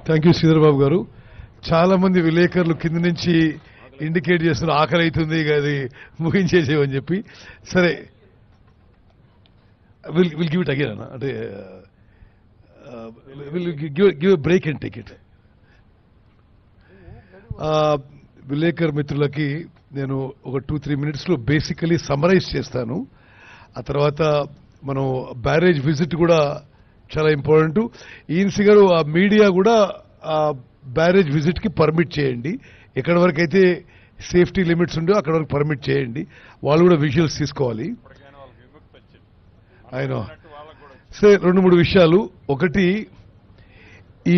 Thank you Sridhar Babu గారు. చాలా మంది విలేకరులు కింద నుంచి ఇండికేట్ చేస్తున్న ఆకలి అవుతుంది ఇక అది ముగించేసేవని చెప్పి. సరే, విల్ గివ్ ఇట్ అగైన్ అన్న, అంటే will give a break and take it. విలేకరు మిత్రులకి నేను ఒక 2-3 మినిట్స్లో బేసికలీ సమరైజ్ చేస్తాను. ఆ తర్వాత మనం బ్యారేజ్ విజిట్ కూడా చాలా ఇంపార్టెంట్. ఈఎన్సీ గారు ఆ మీడియా కూడా ఆ బ్యారేజ్ విజిట్ కి పర్మిట్ చేయండి. ఎక్కడి వరకు అయితే సేఫ్టీ లిమిట్స్ ఉండో అక్కడ వరకు పర్మిట్ చేయండి. వాళ్ళు కూడా విజువల్స్ తీసుకోవాలి. ఆయన సరే, 2-3 విషయాలు. ఒకటి,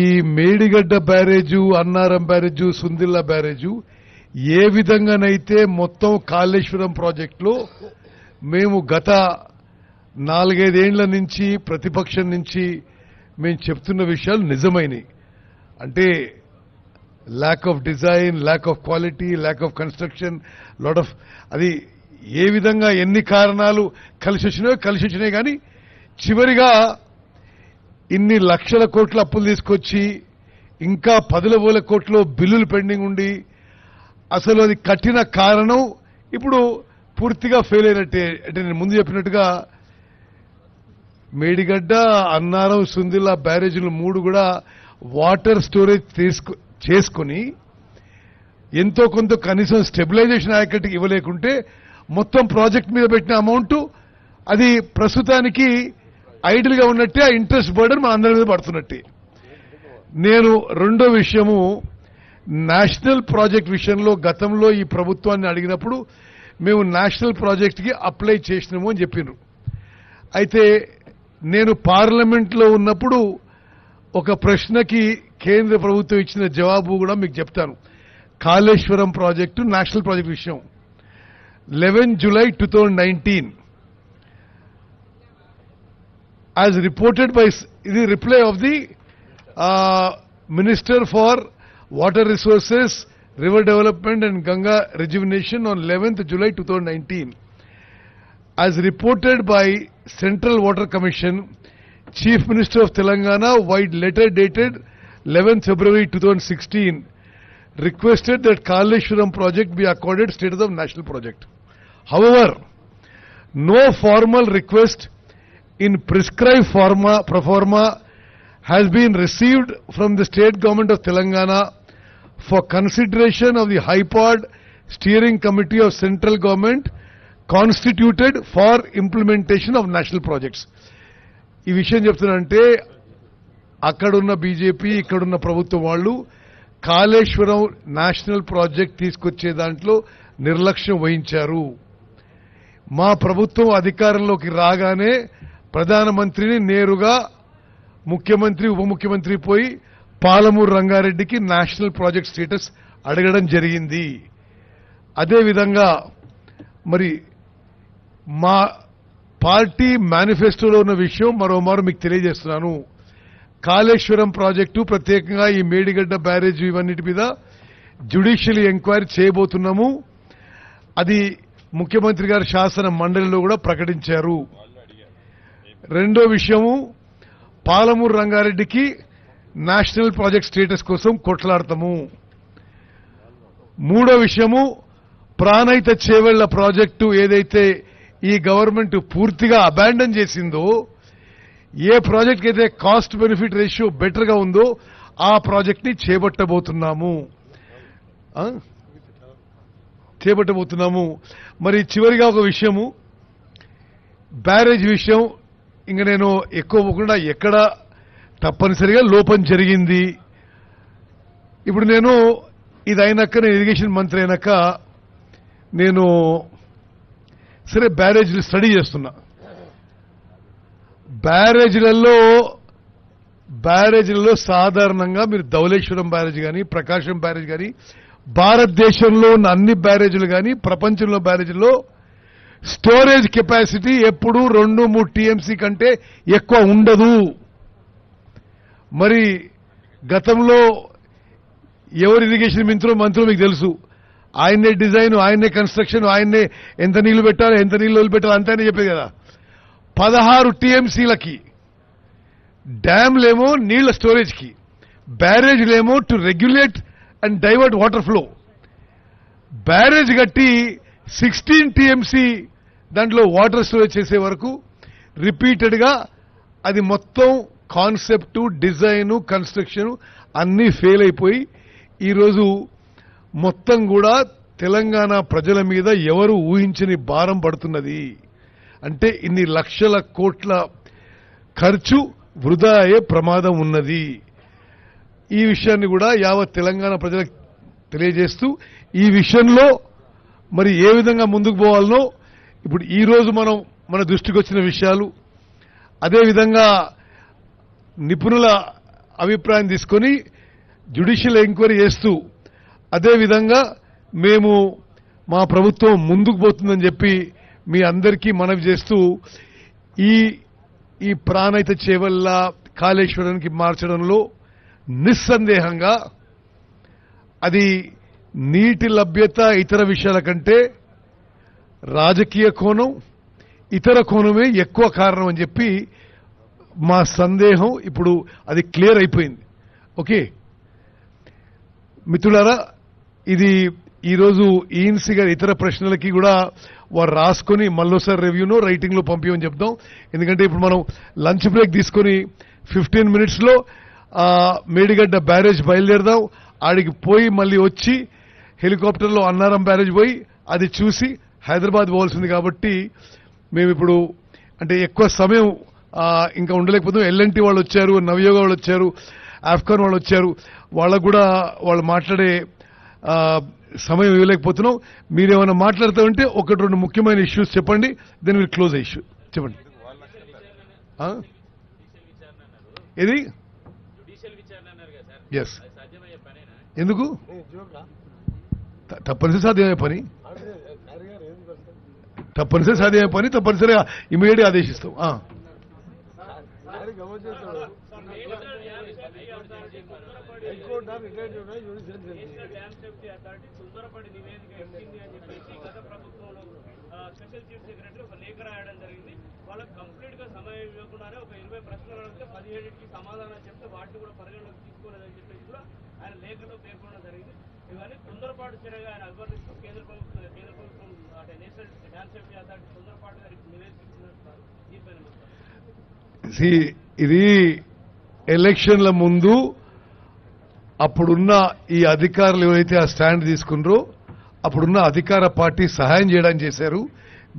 ఈ Medigadda barrage, Annaram barrage, Sundilla barrage ఏ విధంగానైతే మొత్తం కాళేశ్వరం ప్రాజెక్టులో మేము గత 4-5 ఏళ్ల నుంచి ప్రతిపక్షం నుంచి మేము చెప్తున్న విషయాలు నిజమైనవి. అంటే lack of design, lack of quality, lack of construction, lot of, అది ఏ విధంగా ఎన్ని కారణాలు కలిసి వచ్చినాయి. కానీ చివరిగా ఇన్ని లక్షల కోట్ల అప్పులు తీసుకొచ్చి ఇంకా 10,000 కోట్ల బిల్లులు పెండింగ్ ఉండి అసలు అది కట్టిన కారణం ఇప్పుడు పూర్తిగా ఫెయిల్ అయినట్టే. అంటే నేను ముందు చెప్పినట్టుగా మేడిగడ్డ, అన్నారం, సుందిల్లా బ్యారేజీలు 3 కూడా వాటర్ స్టోరేజ్ చేసుకుని ఎంతో కొంత కనీసం స్టెబిలైజేషన్ యాక్ట్కి ఇవ్వలేకుంటే మొత్తం ప్రాజెక్ట్ మీద పెట్టిన అమౌంట్ అది ప్రస్తుతానికి ఐడిల్ గా ఉన్నట్టే, ఆ ఇంట్రెస్ట్ బర్డెన్ మన అందరి మీద పడుతున్నట్టే. నేను రెండో విషయము, నేషనల్ ప్రాజెక్ట్ విషయంలో గతంలో ఈ ప్రభుత్వాన్ని అడిగినప్పుడు మేము నేషనల్ ప్రాజెక్ట్ కి అప్లై చేసినాము అని చెప్పినారు. అయితే నేను పార్లమెంట్లో ఉన్నప్పుడు ఒక ప్రశ్నకి కేంద్ర ప్రభుత్వం ఇచ్చిన జవాబు కూడా మీకు చెప్తాను. కాళేశ్వరం ప్రాజెక్టు నేషనల్ ప్రాజెక్ట్ విషయం 11 July 2019 as reported by the reply of the Minister for Water Resources, River Development and Ganga Rejuvenation on 11th July 2019. As reported by Central Water Commission, Chief Minister of Telangana, via letter dated 11th February 2016, requested that Kaleshwaram project be accorded status of national project. However, no formal request in prescribed pro forma has been received from the state government of Telangana for consideration of the HYPOD steering committee of central government constituted for implementation of national projects. ఈ విషయం చెప్తున్నానంటే అక్కడున్న BJP, ఇక్కడున్న ప్రభుత్వం వాళ్ళు Kaleshwaram national project తీసుకొచ్చే దాంట్లో నిర్లక్ష్యం వహించారు. మా ప్రభుత్వం అధికారంలోకి రాగానే ప్రధానమంత్రిని నేరుగా ముఖ్యమంత్రి, ఉప ముఖ్యమంత్రి పోయి పాలమూరు రంగారెడ్డికి నేషనల్ ప్రాజెక్ట్ స్టేటస్ అడగడం జరిగింది. అదేవిధంగా మరి మా పార్టీ మేనిఫెస్టోలో ఉన్న విషయం మరోమారు మీకు తెలియజేస్తున్నాను. కాళేశ్వరం ప్రాజెక్టు, ప్రత్యేకంగా ఈ మేడిగడ్డ బ్యారేజ్ ఇవన్నిటి మీద జ్యుడిషియల్ ఎంక్వైరీ చేయబోతున్నాము. అది ముఖ్యమంత్రి గారి శాసన మండలిలో కూడా ప్రకటించారు. రెండో విషయము, పాలమూరు రంగారెడ్డికి నేషనల్ ప్రాజెక్ట్ స్టేటస్ కోసం కొట్లాడతాము. మూడో విషయము, ప్రాణహిత చేవెళ్ల ప్రాజెక్టు ఏదైతే ఈ గవర్నమెంట్ పూర్తిగా అబాండన్ చేసిందో, ఏ ప్రాజెక్ట్ అయితే కాస్ట్ బెనిఫిట్ రేషియో బెటర్ గా ఉందో ఆ ప్రాజెక్ట్ ని చేపట్టబోతున్నాము. మరి చివరిగా ఒక విషయము, బ్యారేజ్ విషయం. ఇంక నేను ఎక్కువ పోకుండా ఎక్కడ తప్పనిసరిగా లోపం జరిగింది. ఇప్పుడు నేను ఇది అయినాక, నేను ఇరిగేషన్ మంత్రి అయినాక నేను సరే బ్యారేజీలు స్టడీ చేస్తున్నా. బ్యారేజీలలో సాధారణంగా మీరు ధవళేశ్వరం బ్యారేజ్ కానీ, ప్రకాశం బ్యారేజ్ కానీ, భారతదేశంలో ఉన్న అన్ని బ్యారేజీలు కానీ, ప్రపంచంలో బ్యారేజీల్లో స్టోరేజ్ కెపాసిటీ ఎప్పుడూ 2-3 టీఎంసీ కంటే ఎక్కువ ఉండదు. మరి గతంలో ఎవరు ఇరిగేషన్ మంత్రులు మీకు తెలుసు. ఆయన్నే డిజైన్, ఆయన్నే కన్స్ట్రక్షన్, ఆయన్నే ఎంత నీళ్లు పెట్టాలి, ఎంత నీళ్లు వదిలిపెట్టాలి అంతనే చెప్పేది కదా. 16 టీఎంసీలకి డ్యామ్లేమో నీళ్ల స్టోరేజ్కి, బ్యారేజ్లేమో to regulate and divert water flow. Barrage కట్టి 16 టీఎంసీ దాంట్లో వాటర్ స్టోరేజ్ చేసే వరకు రిపీటెడ్గా అది మొత్తం కాన్సెప్టు, డిజైను, కన్స్ట్రక్షన్ అన్నీ ఫెయిల్ అయిపోయి ఈరోజు మొత్తం కూడా తెలంగాణ ప్రజల మీద ఎవరు ఊహించని భారం పడుతున్నది. అంటే ఇన్ని లక్షల కోట్ల ఖర్చు వృధా అయ్యే ప్రమాదం ఉన్నది. ఈ విషయాన్ని కూడా యావత్ తెలంగాణ ప్రజలకు తెలియజేస్తూ ఈ విషయంలో మరి ఏ విధంగా ముందుకు పోవాలనో ఇప్పుడు ఈ రోజు మన దృష్టికి వచ్చిన విషయాలు, అదేవిధంగా నిపుణుల అభిప్రాయం తీసుకొని జ్యుడిషియల్ ఎంక్వైరీ చేస్తూ అదేవిధంగా మేము మా ప్రభుత్వం ముందుకు పోతుందని చెప్పి మీ అందరికీ మనవి చేస్తూ ఈ ప్రాణహిత చేవెళ్ల కాళేశ్వరానికి మార్చడంలో నిస్సందేహంగా అది నీటి లభ్యత ఇతర విషయాల కంటే రాజకీయ కోణం, ఇతర కోణమే ఎక్కువ కారణం అని చెప్పి మా సందేహం ఇప్పుడు అది క్లియర్ అయిపోయింది. ఓకే మిత్రులారా, ఇది ఈరోజు ఈఎన్సీ గారి ఇతర ప్రశ్నలకి కూడా వారు రాసుకొని మళ్ళోసారి రివ్యూనో రైటింగ్లో పంపించమని చెప్తాం. ఎందుకంటే ఇప్పుడు మనం లంచ్ బ్రేక్ తీసుకొని 15 మినిట్స్లో మేడిగడ్డ బ్యారేజ్ బయలుదేరదాం. ఆడికి పోయి మళ్ళీ వచ్చి హెలికాప్టర్లో అన్నారం బ్యారేజ్ పోయి అది చూసి హైదరాబాద్ పోవాల్సింది. కాబట్టి మేము ఇప్పుడు అంటే ఎక్కువ సమయం ఇంకా ఉండలేకపోతున్నాం. ఎల్ఎన్టీ వాళ్ళు వచ్చారు, నవయోగ వాళ్ళు వచ్చారు, ఆఫ్ఘాన్ వాళ్ళు వచ్చారు. వాళ్ళకు కూడా వాళ్ళు మాట్లాడే సమయం ఇవ్వలేకపోతున్నాం. మీరేమైనా మాట్లాడుతూ ఉంటే ఒకటి రెండు ముఖ్యమైన ఇష్యూస్ చెప్పండి, దెన్ విల్ క్లోజ్ ఇష్యూ. చెప్పండి. ఇది ఎస్ ఎందుకు తప్పనిసరి సాధ్యమయ్యే పని, తప్పనిసరి సాధ్యమయ్యే పని తప్పనిసరిగా ఇమీడియట్ ఆదేశిస్తాం. స్పెషల్ చీఫ్ సెక్రటరీ ఒక లేఖ రాయడం జరిగింది. వాళ్ళకి కంప్లీట్ గా సమయం ఇవ్వకుండానే ఒక 20 ప్రశ్నలు అడిగితే 17కి సమాధానం చెప్తే వాటిని కూడా పరిగణలోకి తీసుకోలేదని చెప్పేసి కూడా ఆయన లేఖలో పేర్కొనడం జరిగింది. ఇవన్నీ తొందరపాటు చర్యగా ఆయన అభివర్ణిస్తూ కేంద్ర ప్రభుత్వం అంటే నేషనల్ డ్యామ్ సేఫ్టీ అథారిటీ తొందరపాటుగా నివేదిస్తున్నారు. దీనిపైన ఇది ఎలక్షన్ల ముందు అప్పుడున్న ఈ అధికారులు ఎవరైతే ఆ స్టాండ్ తీసుకున్నారో అప్పుడున్న అధికార పార్టీ సహాయం చేయడానికి చేశారు.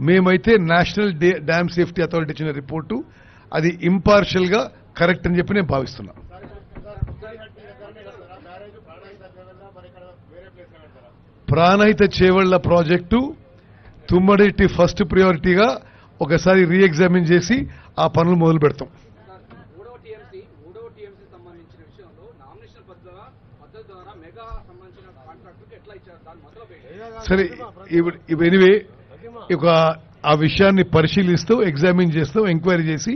మేమైతే నేషనల్ డ్యామ్ సేఫ్టీ అథారిటీ ఇచ్చిన రిపోర్టు అది ఇంపార్షియల్ గా కరెక్ట్ అని చెప్పి నేను భావిస్తున్నా. ప్రాణహిత చేవళ్ల ప్రాజెక్టు తుమ్మడిటి ఫస్ట్ ప్రయారిటీగా ఒకసారి రీఎగ్జామిన్ చేసి ఆ పనులు మొదలు పెడతాం. సరే ఎనివే ఆ విషయాన్ని పరిశీలిస్తూ ఎగ్జామిన్ చేస్తాం, ఎంక్వైరీ చేసి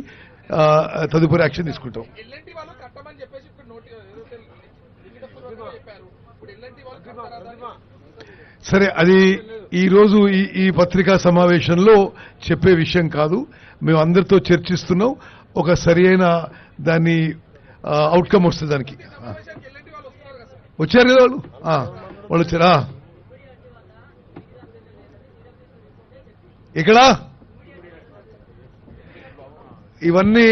తదుపరి యాక్షన్ తీసుకుంటాం. సరే అది ఈరోజు ఈ పత్రికా సమావేశంలో చెప్పే విషయం కాదు. మేము అందరితో చర్చిస్తున్నాం. ఒక సరి అయిన దాన్ని అవుట్కమ్ వస్తుంది. దానికి వచ్చారు కదా వాళ్ళు వచ్చారా ఇక్కడ ఇవన్నీ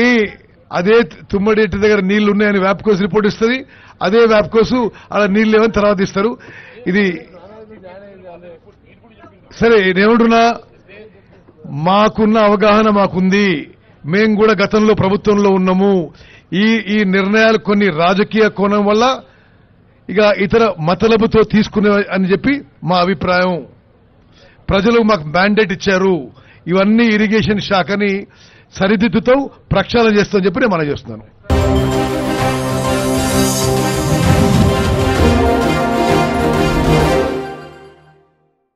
అదే తుమ్మడేటి దగ్గర నీళ్లు ఉన్నాయని వ్యాప్కోస్ రిపోర్ట్ ఇస్తుంది. అదే వ్యాప్కోస్ అలా నీళ్లు లేవని తర్వాత ఇస్తారు. ఇది సరే నేనుంటున్నా, మాకున్న అవగాహన మాకుంది. మేం కూడా గతంలో ప్రభుత్వంలో ఉన్నాము. ఈ నిర్ణయాలు కొన్ని రాజకీయ కోణం వల్ల ఇక ఇతర మతలబుతో తీసుకునే అని చెప్పి మా అభిప్రాయం. ప్రజలు మాకు మ్యాండేట్ ఇచ్చారు. ఇవన్నీ ఇరిగేషన్ శాఖని సరిదిద్దుతాం, ప్రక్షాళన చేస్తామని చెప్పి నేను మనం చేస్తున్నాను.